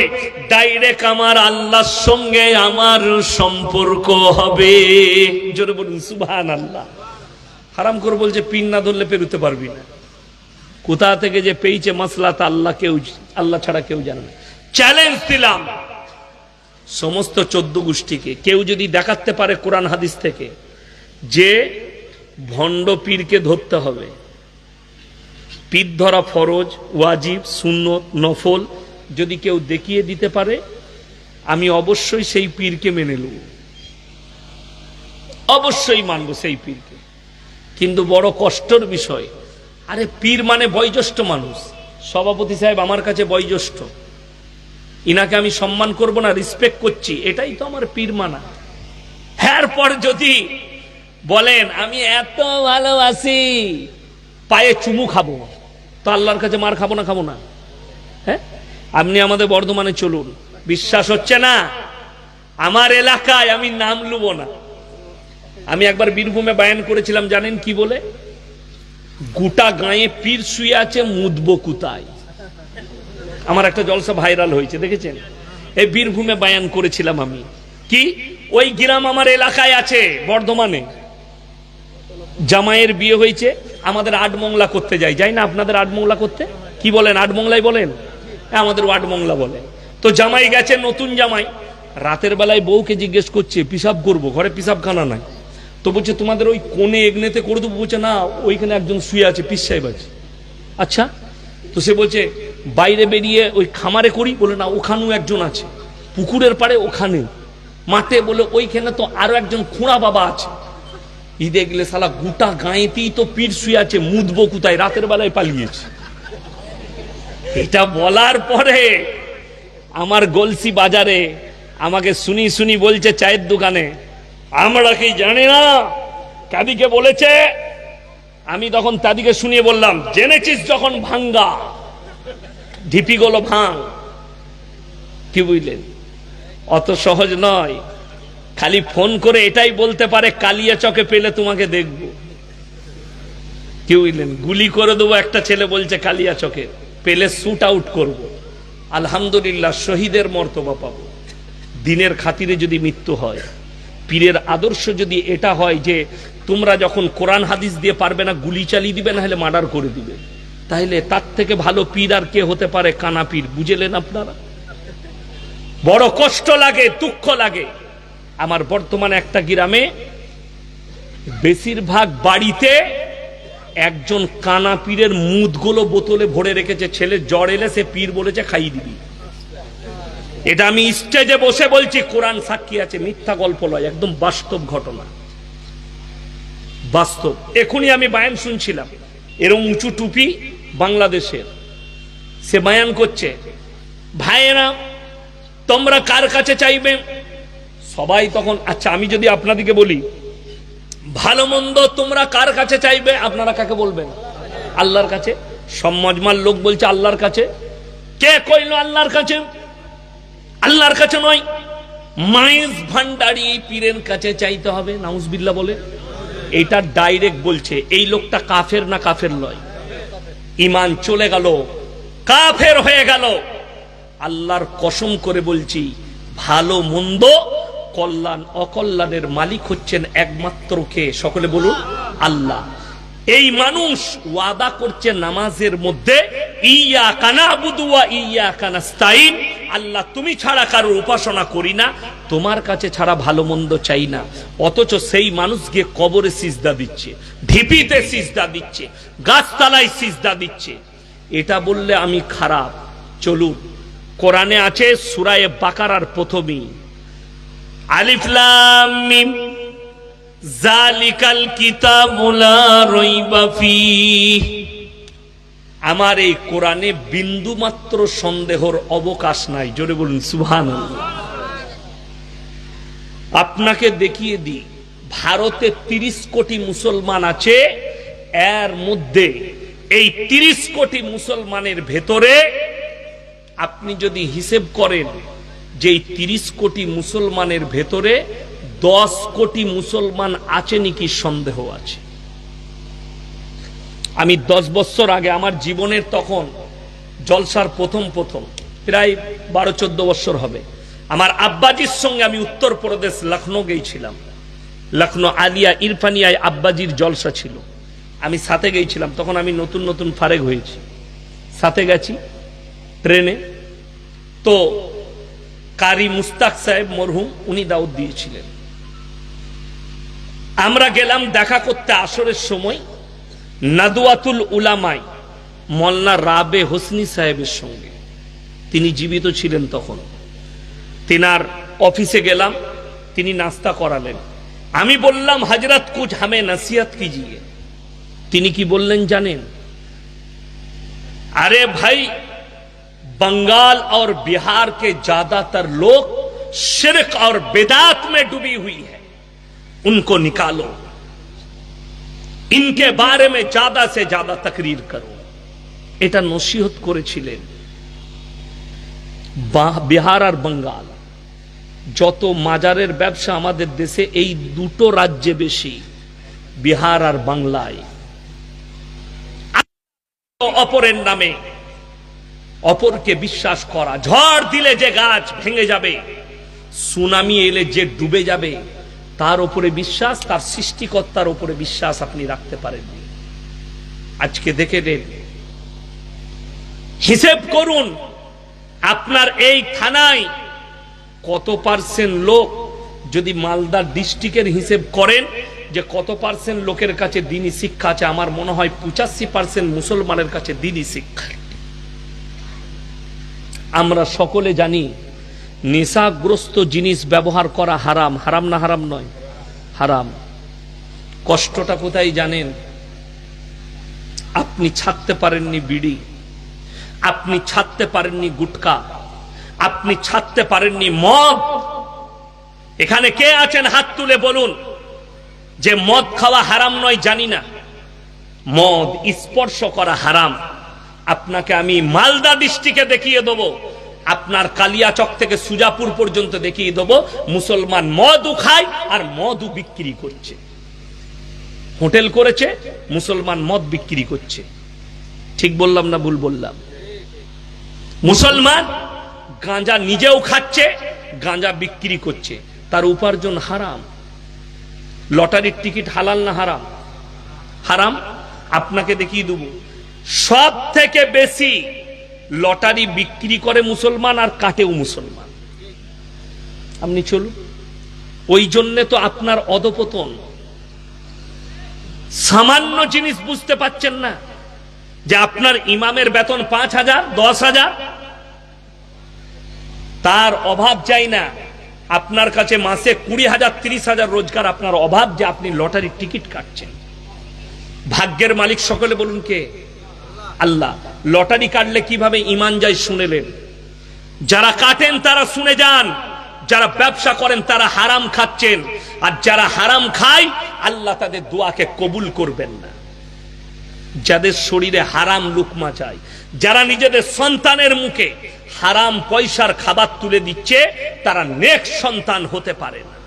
ডাইরেক্ট আমার আল্লাহর সঙ্গে আমার সম্পর্ক হবে। জোরে বলুন সুবহানাল্লাহ। হারামখোর বলছে পীর না ধরলে পেরোতে পারবি না। কোথা থেকে যে পেয়েছে মাসলা তা আল্লাহ ছাড়া কেউ জানে না। চ্যালেঞ্জ দিলাম সমস্ত 14 গোষ্ঠীকে, কেউ যদি দেখাতে পারে কোরআন হাদিস থেকে যে ভণ্ড পীরকে ধরতে হবে, পীর ধরা ফরজ, ওয়াজিব, সুন্নত, নফল, যদি কেউ দেখিয়ে দিতে পারে আমি অবশ্যই সেই পীরকে মেনে নেব, অবশ্যই মানব সেই পীরকে। কিন্তু বড় কষ্টের বিষয়, আরে পীর মানে বয়োজ্যেষ্ঠ মানুষ। সভাপতি সাহেব আমার কাছে বয়োজ্যেষ্ঠ, ইনাকে আমি সম্মান করব না, রেসপেক্ট করছি, এটাই তো আমার পীর মানা। এরপর যদি বলেন আমি এত ভালোবাসি পায়ে চুমু খাবো, তো আল্লাহর কাছে মার খাবো না? হ্যাঁ, আপনি আমাদের বর্ধমানে চলুন, বিশ্বাস হচ্ছে না? আমার এলাকায় আমি নাম লুবো না, আমি একবার বীরভূমে বায়ান করেছিলাম, জানেন কি বলে? গোটা গায়ে পীর শুয়ে আছে, মুদবো কুতায়। আমার একটা জলসা ভাইরাল হয়েছে, দেখেছেন? এই বীরভূমে বায়ান করেছিলাম আমি। কি ওই গ্রাম আমার এলাকায় আছে বর্ধমানে, জামাইয়ের বিয়ে হয়েছে, আমাদের আটমংলা করতে যাই না? আপনাদের আটমংলা করতে কি বলেন? আটমংলাই বলেন? আমাদের আটমংলা বলে। তো জামাই গেছে, নতুন জামাই, রাতের বেলায় বউকে জিজ্ঞেস করছে পিসাব করবো, ঘরে পিসাবখানা নাই, তো বলছে তোমাদের ওই কোণে এগনেতে করে দেবো। বলছে না, ওইখানে একজন শুয়ে আছে, পীর সাহেব আছে। আচ্ছা, তো সে বলছে বাইরে বেরিয়ে ওই খামারে করি। বলে না, ওখানেও একজন আছে, পুকুরের পাড়ে ওখানে, মাঠে, বলে ওইখানে তো আরো একজন খুঁড়া বাবা আছে। ঈদে গেলে শালা গোটা গাঁয়েতেই তো পীর শুয়ে আছে, মুদবো কোথায়, রাতের বেলায় পালিয়েছে। এটা বলার পরে আমার গলসি বাজারে আমাকে শুনি বলছে চায়ের দোকানে, আমরা কি জানি না কাদিকে বলেছে? আমি তখন তাদিকে শুনিয়ে বললাম, জেনেছিস যখন ভাঙ্গা, ঢিপিগুলো ভাঙ। কি বুঝলেন? অত সহজ নয়। খালি ফোন করে এটাই বলতে পারে কালিয়া চকে পেলে তোমাকে দেখব। কি বুঝলেন? গুলি করে দেবো একটা ছেলে বলছে কালিয়া চকে, পেলে শুট আউট করব। আলহামদুলিল্লাহ শহীদের মর্তবা পাবো। দিনের খাতিরে যদি মৃত্যু হয়, পীরের আদর্শ যদি এটা হয় যে তোমরা যখন কোরআন হাদিস দিয়ে পারবে না গুলি চালিয়ে দিবে, না হলে মার্ডার করে দিবে, তাহলে তার থেকে ভালো পীর আর কে হতে পারে? কানা পীর। বুঝলেন আপনারা? বড় কষ্ট লাগে, দুঃখ লাগে। আমার বর্তমানে একটা গ্রামে বেশিরভাগ বাড়িতে একজন কানা পীরের মুদগুলো বোতলে ভরে রেখেছে, ছেলে জ্বর এলে সে পীর বলেছে খাইয়ে দিবি। এটা আমি স্টেজে বসে বলছি, কোরআন সাক্ষী আছে, মিথ্যা গল্প নয়, একদম বাস্তব ঘটনা, বাস্তব। এখনই আমি বায়ান শুনছিলাম, এরকম উঁচু টুপি বাংলাদেশের, সে বায়ান করছে, ভাইয়েরা তোমরা কার কাছে চাইবে? সবাই তখন, আচ্ছা আমি যদি আপনাদেরকে বলি ভালো মন্দ তোমরা কার কাছে চাইবে, আপনারা কাকে বলবেন? আল্লাহর কাছে। সব মজমার লোক বলছে আল্লাহর কাছে। কে কইল আল্লাহর কাছে? আল্লাহর কাছে নয়, মাইজ ভান্ডারি পীরের কাছে চাইতে হবে। নাউজুবিল্লাহ বলে। এটা ডাইরেক্ট বলছে। এই লোকটা কাফের না কাফের নয়? ঈমান চলে গেল, কাফের হয়ে গেল। আল্লাহর কসম করে বলছি, ভালো মন্দ কল্যাণ অকল্যাণের মালিক হচ্ছেন একমাত্র কে? সকলে বলুন আল্লাহ। এই মানুষ ওয়াদা করছে নামাজের মধ্যে, ইয়্যাকা না'বুদু ওয়া ইয়্যাকা নাস্তাঈন, আল্লাহ তুমি ছাড়া কারোর উপাসনা করি না, তোমার কাছে ছাড়া ভালো মন্দ চাই না। অথচ সেই মানুষ গিয়ে কবরে সিজদা দিচ্ছে, ঢিপিতে সিজদা দিচ্ছে, গাছতলায় সিজদা দিচ্ছে। এটা বললে আমি খারাপ। চলুন, কোরআনে আছে সূরা বাকারার প্রথমেই, আলিফ লাম মিম যালিকাল কিতাবু লা রাইবা ফীহ। আমার এই কোরআনে বিন্দু মাত্র সন্দেহর অবকাশ নাই। জোরে বলুন সুবহানাল্লাহ। আপনাকে দেখিয়ে দিই, ভারতে 30 কোটি মুসলমান আছে, এর মধ্যে এই 30 কোটি মুসলমানের ভেতরে আপনি যদি হিসেব করেন যে এই 30 কোটি মুসলমানের ভেতরে 10 কোটি মুসলমান আছে নাকি সন্দেহ আছে। আমি 10 বছর আগে আমার জীবনের তখন জলসার প্রথম প্রায় 12-14 বছর হবে, আমার আব্বাজির সঙ্গে আমি উত্তরপ্রদেশ লখনৌ গিয়েছিলাম। লখনৌ আলিয়া ইরফানিয়ায় আব্বাজির জলসা ছিল, আমি সাথে গিয়েছিলাম। তখন আমি নতুন নতুন ফারেগ হয়েছি, সাথে গেছি ট্রেনে। তো কারি মুস্তাক সাহেব মরহুম, উনি দাওয়াত দিয়েছিলেন। আমরা গেলাম দেখা করতে আসরের সময় নাদওয়াতুল উলামায় মোল্লা রাবে হোসনি সাহেবের সঙ্গে। তিনি জীবিত ছিলেন তখন। তিনার অফিসে গেলাম, তিনি নাস্তা করালেন। আমি বললাম হযরত কুছ হামে নসিহত কিজিয়ে। তিনি কি বললেন জানেন? अरे भाई, बंगाल और बिहार के ज्यादातर लोग शिर्क और बिदात में डूबी हुई है, उनको निकालो, इनके बारे में ज्यादा से ज्यादा तकरीर करो। এটা নসিহত করেছিলেন। বিহার আর বাঙ্গাল, যত মাজারের ব্যবসা আমাদের দেশে এই দুটো রাজ্যে বেশি, বিহার আর বাংলায়। অপরের নামে অপরকে বিশ্বাস করা, ঝড় দিলে যে গাছ ভেঙে যাবে, সুনামি এলে যে ডুবে যাবে, তার উপরে বিশ্বাস, তার সৃষ্টিকর্তার উপরে বিশ্বাস আপনি রাখতে পারেননি। আজকে দেখে নেন, হিসেব করুন আপনার এই থানায় কত পার্সেন্ট লোক, যদি মালদা ডিস্ট্রিক্টের হিসেব করেন যে কত পার্সেন্ট লোকের কাছে দ্বীনি শিক্ষা আছে, আমার মনে হয় 85% মুসলমানের কাছে দ্বীনি শিক্ষা। আমরা সকলে জানি নেশাগ্রস্ত জিনিস ব্যবহার করা হারাম। হারাম না হারাম নয়? হারাম। কষ্টটা কোথায় জানেন? আপনি ছাড়তে পারেননি বিড়ি, আপনি ছাড়তে পারেননি গুটকা, আপনি ছাড়তে পারেননি মদ। এখানে কে আছেন হাত তুলে বলুন যে মদ খাওয়া হারাম নয়? জানি না, মদ স্পর্শ করা হারাম। আপনাকে আমি মালদা ডিস্ট্রিক্টে দেখিয়ে দেবো, আপনার কালিয়াচক থেকে সুজাপুর পর্যন্ত দেখিয়ে দেবো মুসলমান মদও খায় আর মদও বিক্রি করছে। হোটেল করেছে, মুসলমান মদ বিক্রি করছে। ঠিক বললাম না ভুল বললাম? মুসলমান গাঁজা নিজেও খাচ্ছে, গাঁজা বিক্রি করছে, তার উপার্জন হারাম। লটারির টিকিট হালাল না হারাম? হারাম। আপনাকে দেখিয়ে দেব, সব থেকে বেশি লটারি বিক্রি করে মুসলমান আর কাটেও মুসলমান। আপনি চলুন, ওই জন্য তো আপনার অধপতন। সামান্য জিনিস বুঝতে পাচ্ছেন না যে আপনার ইমামের বেতন 5,000, 10,000, তার অভাব চাই না। আপনার কাছে মাসে 20,000, 30,000 রোজগার, আপনার অভাব যে আপনি লটারির টিকিট কাটছেন। ভাগ্যের মালিক সকলে বলুন কে? আল্লাহ। লটারি কাটলে কিভাবে ঈমান যায় শুনেলেন? যারা কাটেন তারা শুনে যান, যারা ব্যবসা করেন তারা হারাম খাচ্ছেন, আর যারা হারাম খায় আল্লাহ তাদের দোয়াকে কবুল করবেন না। যাদের শরীরে হারাম লুকমা যায়, যারা নিজেদের সন্তানের মুখে হারাম পয়সার খাবার তুলে দিচ্ছে, তারা নেক সন্তান হতে পারে না।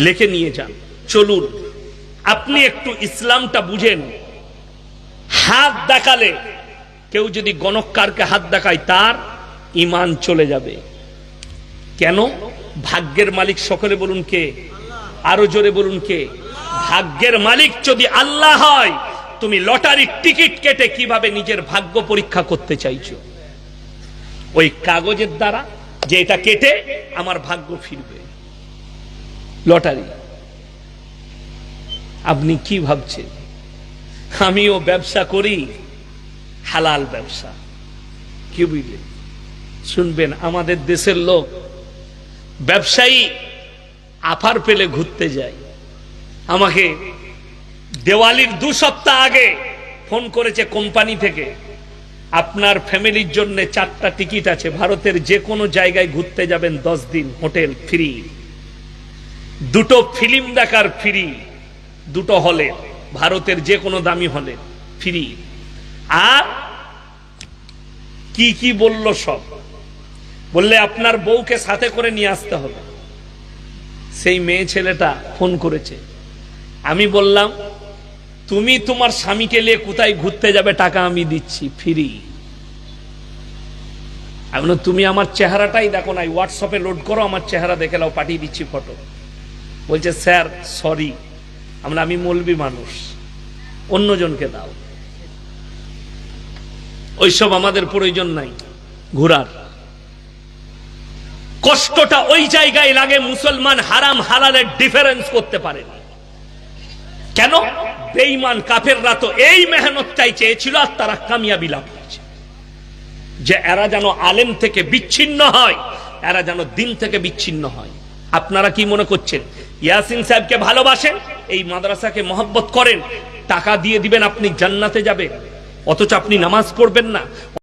লিখে নিয়ে যান। চলুন, আপনি একটু ইসলামটা বুঝেন। হাত দেখালে, কেউ যদি গণককারকে হাত দেখায় তার ঈমান চলে যাবে। কেন? ভাগ্যের মালিক সকলে বলুন কে? আরো জোরে বলুন কে? ভাগ্যের মালিক যদি আল্লাহ হয়, তুমি লটারির টিকিট কেটে কিভাবে নিজের ভাগ্য পরীক্ষা করতে চাইছো? ওই কাগজের দ্বারা যে এটা কেটে আমার ভাগ্য ফিরবে, লটারি। আপনি কি ভাবছেন? আমিও ব্যবসা করি, হালাল ব্যবসা। কি বুঝলেন? শুনবেন, আমাদের দেশের লোক ব্যবসায়ী অফার পেলে ঘুরতে যায়। আমাকে দেওয়ালির 2 সপ্তাহ আগে ফোন করেছে কোম্পানি থেকে, আপনার ফ্যামিলির জন্য 4টা টিকিট আছে, ভারতের যে কোনো জায়গায় ঘুরতে যাবেন, 10 দিন হোটেল ফ্রি, 2টো ফিল্ম দেখার ফ্রি, 2টো হলে, ভারতের যে কোনো দামি হলে ফ্রি। আর কি কি বলল সব, বললে আপনার বউকে সাথে করে নিয়ে আসতে হবে। সেই মেয়ে ছেলেটা ফোন করেছে, আমি বললাম তুমি তোমার স্বামীকে নিয়ে কোথায় ঘুরতে যাবে, টাকা আমি দিচ্ছি ফ্রি। আমি বললাম তুমি আমার চেহারাটাই দেখো নাই, হোয়াটসঅ্যাপে লোড করো, আমার চেহারা দেখে নাও, পাঠিয়ে দিচ্ছি ফটো। বলছে স্যার সরি, আমি মৌলবি মানুষ, অন্যজনকে দাও। ওইসব আমাদের প্রয়োজন নাই ঘোরার। কষ্টটা ওই জায়গায় লাগে, মুসলমান হারাম হালালের ডিফারেন্স করতে পারে না। কেন? বেঈমান কাফেররা তো এই মেহনতটাই চেয়েছিল, আর তারা কামিয়াবি লাভ করেছে, যে এরা যেন আলেম থেকে বিচ্ছিন্ন হয়, এরা যেন দিন থেকে বিচ্ছিন্ন হয়। আপনারা কি মনে করছেন ইয়াসিন সাহেবকে ভালোবাসেন, এই মাদ্রাসাকে মহব্বত করেন, টাকা দিয়ে দিবেন আপনি জান্নাতে যাবেন, অথচ আপনি নামাজ পড়বেন না?